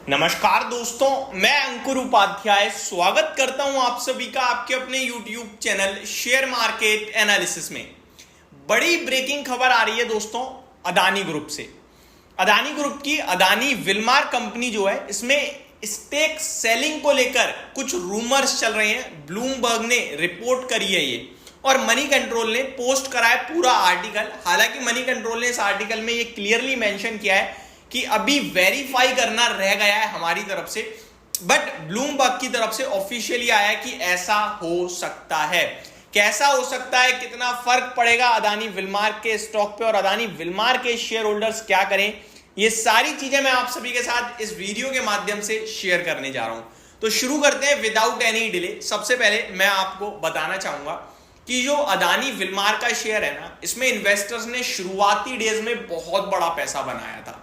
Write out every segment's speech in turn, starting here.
नमस्कार दोस्तों, मैं अंकुर उपाध्याय स्वागत करता हूं आप सभी का आपके अपने YouTube channel share market analysis में। बड़ी ब्रेकिंग खबर आ रही है दोस्तों अदानी ग्रुप से। अदानी ग्रुप की अदानी विल्मार कंपनी जो है, इसमें स्टेक सेलिंग को लेकर कुछ रूमर्स चल रहे हैं। ब्लूमबर्ग ने रिपोर्ट करी है ये, और मनी कंट्रोल ने पोस्ट करा है पूरा आर्टिकल। हालांकि मनी कंट्रोल ने इस आर्टिकल में ये क्लियरली मेंशन किया है कि अभी वेरीफाई करना रह गया है हमारी तरफ से, बट ब्लूमबर्ग की तरफ से ऑफिशियली आया है कि ऐसा हो सकता है। कैसा हो सकता है, कितना फर्क पड़ेगा अदानी विल्मार के स्टॉक पे और अदानी विल्मार के शेयर होल्डर्स क्या करें, ये सारी चीजें मैं आप सभी के साथ इस वीडियो के माध्यम से शेयर करने जा रहा हूं। तो शुरू करते हैं विदाउट एनी डिले। सबसे पहले मैं आपको बताना चाहूंगा कि जो अदानी विल्मार का शेयर है ना, इसमें इन्वेस्टर्स ने शुरुआती डेज में बहुत बड़ा पैसा बनाया था।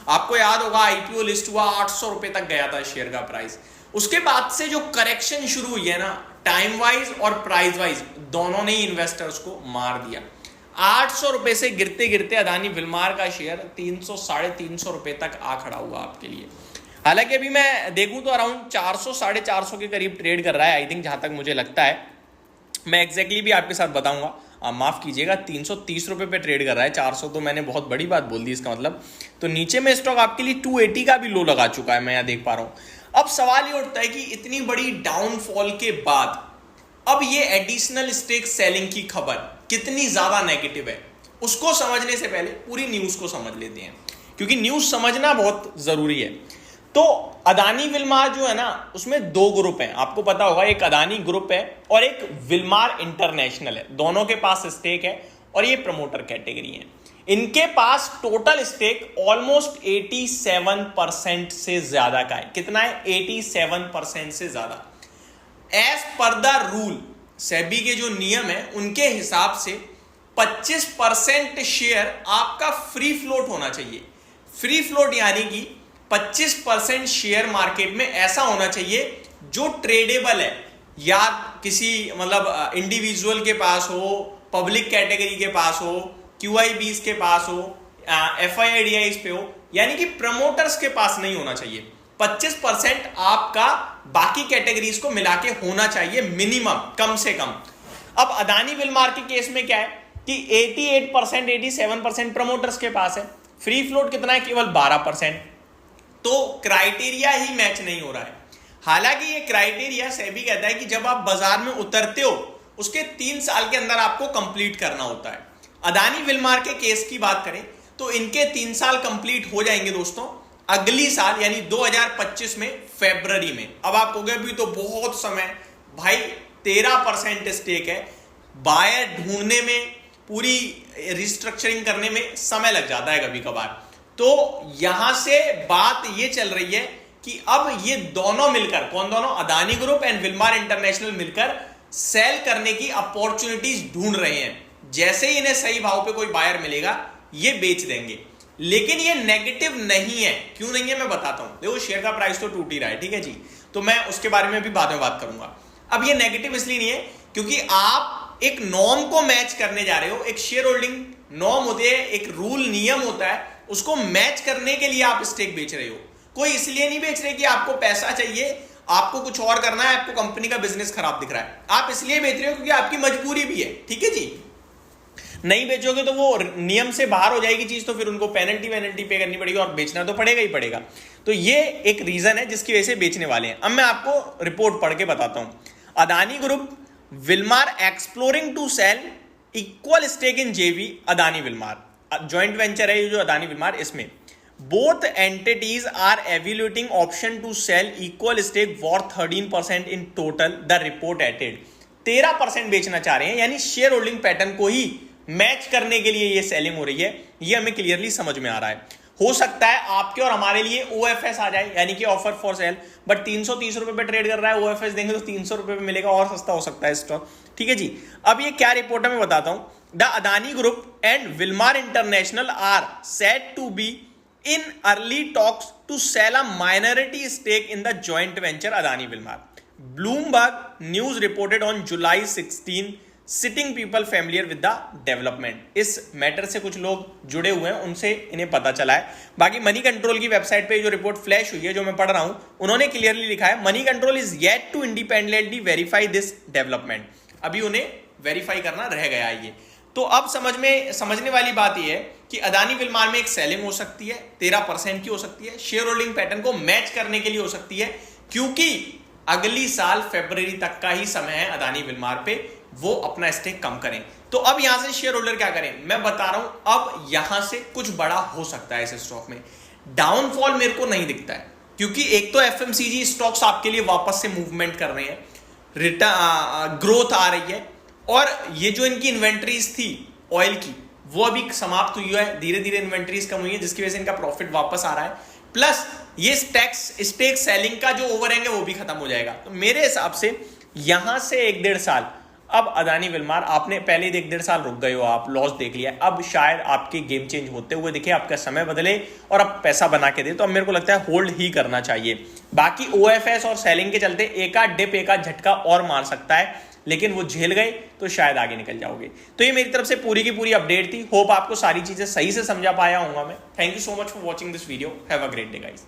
आपको याद होगा आईपीओ लिस्ट हुआ, 800 रुपए तक गया था शेयर का प्राइस। उसके बाद से जो करेक्शन शुरू हुई है ना, टाइम वाइज और प्राइस वाइज दोनों ने ही इन्वेस्टर्स को मार दिया। 800 रुपए से गिरते गिरते अदानी विल्मार का शेयर 300 साढ़े 300 रुपए तक आ खड़ा हुआ आपके लिए। हालांकि अभी मैं देखूं तो अराउंड 400 साढ़े 400 के करीब ट्रेड कर रहा है, आई थिंक, जहां तक मुझे लगता है। मैं एग्जैक्टली भी आपके साथ बताऊंगा, माफ कीजिएगा, 330 रुपए पे ट्रेड कर रहा है। 400 तो मैंने बहुत बड़ी बात बोल दी इसका मतलब। तो नीचे में स्टॉक आपके लिए 280 का भी लो लगा चुका है, मैं यहां देख पा रहा हूं। अब सवाल ये उठता है कि इतनी बड़ी डाउनफॉल के बाद अब ये एडिशनल स्टेक सेलिंग की खबर कितनी ज्यादा नेगेटिव है, उसको समझने से पहले पूरी न्यूज को समझ लेते हैं, क्योंकि न्यूज समझना बहुत जरूरी है। तो अदानी विल्मार जो है ना, उसमें दो ग्रुप हैं, आपको पता होगा। एक अदानी ग्रुप है और एक विल्मार इंटरनेशनल है। दोनों के पास स्टेक है और ये प्रमोटर कैटेगरी है। इनके पास टोटल स्टेक ऑलमोस्ट 87% से ज्यादा का है। कितना है? 87% से ज्यादा। As per the rule, SEBI के जो नियम है उनके हिसाब से 25% शेयर आपका फ्री फ्लोट होना चाहिए। फ्री फ्लोट यानी कि 25% शेयर मार्केट में ऐसा होना चाहिए जो ट्रेडेबल है, या किसी मतलब इंडिविजुअल के पास हो, पब्लिक कैटेगरी के पास हो, क्यूआईबीज के पास हो, एफआईआईडीआईज पे हो, यानी कि प्रमोटर्स के पास नहीं होना चाहिए। 25% आपका बाकी कैटेगरीज को मिला के होना चाहिए मिनिमम, कम से कम। अब अदानी विल्मार के केस में क्या है कि 88% 87% प्रमोटर्स के पास है। फ्री फ्लोट कितना है? केवल 12%। तो क्राइटेरिया ही मैच नहीं हो रहा है। हालांकि ये क्राइटेरिया सेबी कहता है कि जब आप बाजार में उतरते हो उसके 3 साल के अंदर आपको कंप्लीट करना होता है। अदानी विल्मार के केस की बात करें तो इनके 3 साल कंप्लीट हो जाएंगे दोस्तों अगली साल, यानी 2025 में फरवरी में। अब आप कहोगे अभी तो बहुत समय भाई, 13% स्टेक है, बायर ढूंढने में, पूरी रिस्ट्रक्चरिंग करने में समय लग जाता है कभी कभार। तो यहां से बात ये चल रही है कि अब ये दोनों मिलकर, कौन दोनों? Adani group and Wilmar international मिलकर सेल करने की अपॉर्चुनिटीज ढूंढ रहे हैं। जैसे ही इन्हें सही भाव पे कोई बायर मिलेगा ये बेच देंगे। लेकिन ये नेगेटिव नहीं है। क्यों नहीं है मैं बताता हूं। देखो, शेयर का प्राइस तो टूट ही रहा है, ठीक है जी, तो मैं उसके बारे में भी बाद में बात करूंगा। अब ये नेगेटिव इसलिए नहीं है क्योंकि आप एक नॉर्म को मैच करने जा रहे हो। एक शेयर होल्डिंग नॉर्म होते हैं, एक रूल नियम होता है, उसको मैच करने के लिए आप स्टेक बेच रहे हो। कोई इसलिए नहीं बेच रहे कि आपको पैसा चाहिए, आपको कुछ और करना है, आपको कंपनी का बिजनेस खराब दिख रहा है। आप इसलिए बेच रहे हो क्योंकि आपकी मजबूरी भी है, ठीक है जी। नहीं बेचोगे तो वो नियम से बाहर हो जाएगी चीज, तो फिर उनको पेनल्टी पे करनी पड़ेगी और बेचना तो पड़ेगा ही पड़ेगा। तो ये एक रीजन है जिसकी वजह से बेचने वाले हैं। अब मैं आपको रिपोर्ट पढ़ के बताता हूं। Adani group Wilmar exploring to sell equal stake in JV Adani Wilmar, joint venture है ये जो अदानी विल्मार, इसमें both entities are evaluating option to sell equal stake worth 13% in total, the report added. 13% बेचना चाह रहे हैं, यानी शेयर होल्डिंग पैटर्न को ही मैच करने के लिए ये सेलिंग हो रही है। ये हमें क्लियरली समझ में आ रहा है। हो सकता है आपके और हमारे लिए ओएफएस आ जाए, यानी कि ऑफर फॉर सेल, बट 330 रुपए पे ट्रेड कर रहा है। ओएफएस देंगे तो 300 रुपए पे मिलेगा, और सस्ता हो सकता है स्टॉक, ठीक है जी। अब ये क्या रिपोर्ट है मैं बताता हूं। The Adani group and Wilmar international are set to be in early talks to sell a minority stake in the joint venture Adani Wilmar. Bloomberg News reported on July 16 sitting people familiar with the development. इस matter से कुछ लोग जुड़े हुए हैं, उनसे इन्हें पता चला है। बाकी मनी कंट्रोल की वेबसाइट पे जो रिपोर्ट फ्लैश हुई है, जो मैं पढ़ रहा हूं, उन्होंने क्लियरली लिखा है Moneycontrol is yet to independently verify this development. अभी उन्हें वेरीफाई करना रह गया है ये। तो अब समझने वाली बात यह है कि अदानी विल्मार में एक सेलिंग हो सकती है 13% की हो सकती है, शेयर होल्डिंग पैटर्न को मैच करने के लिए हो सकती है, क्योंकि अगली साल फरवरी तक का ही समय है अदानी विल्मार पे वो अपना स्टेक कम करें। तो अब यहां से शेयर होल्डर क्या करें, मैं बता रहा हूं, अब यहां से कुछ बड़ा हो सकता है इस स्टॉक में। डाउनफॉल मेरे को नहीं दिखता है, क्योंकि एक तो एफएमसीजी स्टॉक्स आपके लिए वापस से मूवमेंट कर रहे हैं, ग्रोथ आ रही है, और ये जो इनकी इन्वेंट्रीज थी ऑयल की वो अभी समाप्त हुई है, धीरे धीरे इन्वेंट्रीज कम हुई है, जिसकी वजह से इनका प्रॉफिट वापस आ रहा है। प्लस ये स्टेक सेलिंग का जो ओवरहैंग है वो भी खत्म हो जाएगा। तो मेरे हिसाब से यहां से 1-1.5 साल अब अदानी विल्मार, आपने पहले 1-1.5 साल रुक गए हो, आप लॉस देख लिया, अब शायद आपके गेम चेंज होते हुए दिखे, आपका समय बदले और अब पैसा बना के दे। तो अब मेरे को लगता है होल्ड ही करना चाहिए। बाकी ओएफएस और सेलिंग के चलते एक आध डिप, एक आध झटका और मार सकता है, लेकिन वो झेल गए तो शायद आगे निकल जाओगे। तो ये मेरी तरफ से पूरी की पूरी अपडेट थी। होप आपको सारी चीजें सही से समझा पाया होऊंगा मैं। Thank you so much for watching this video. Have a great day guys.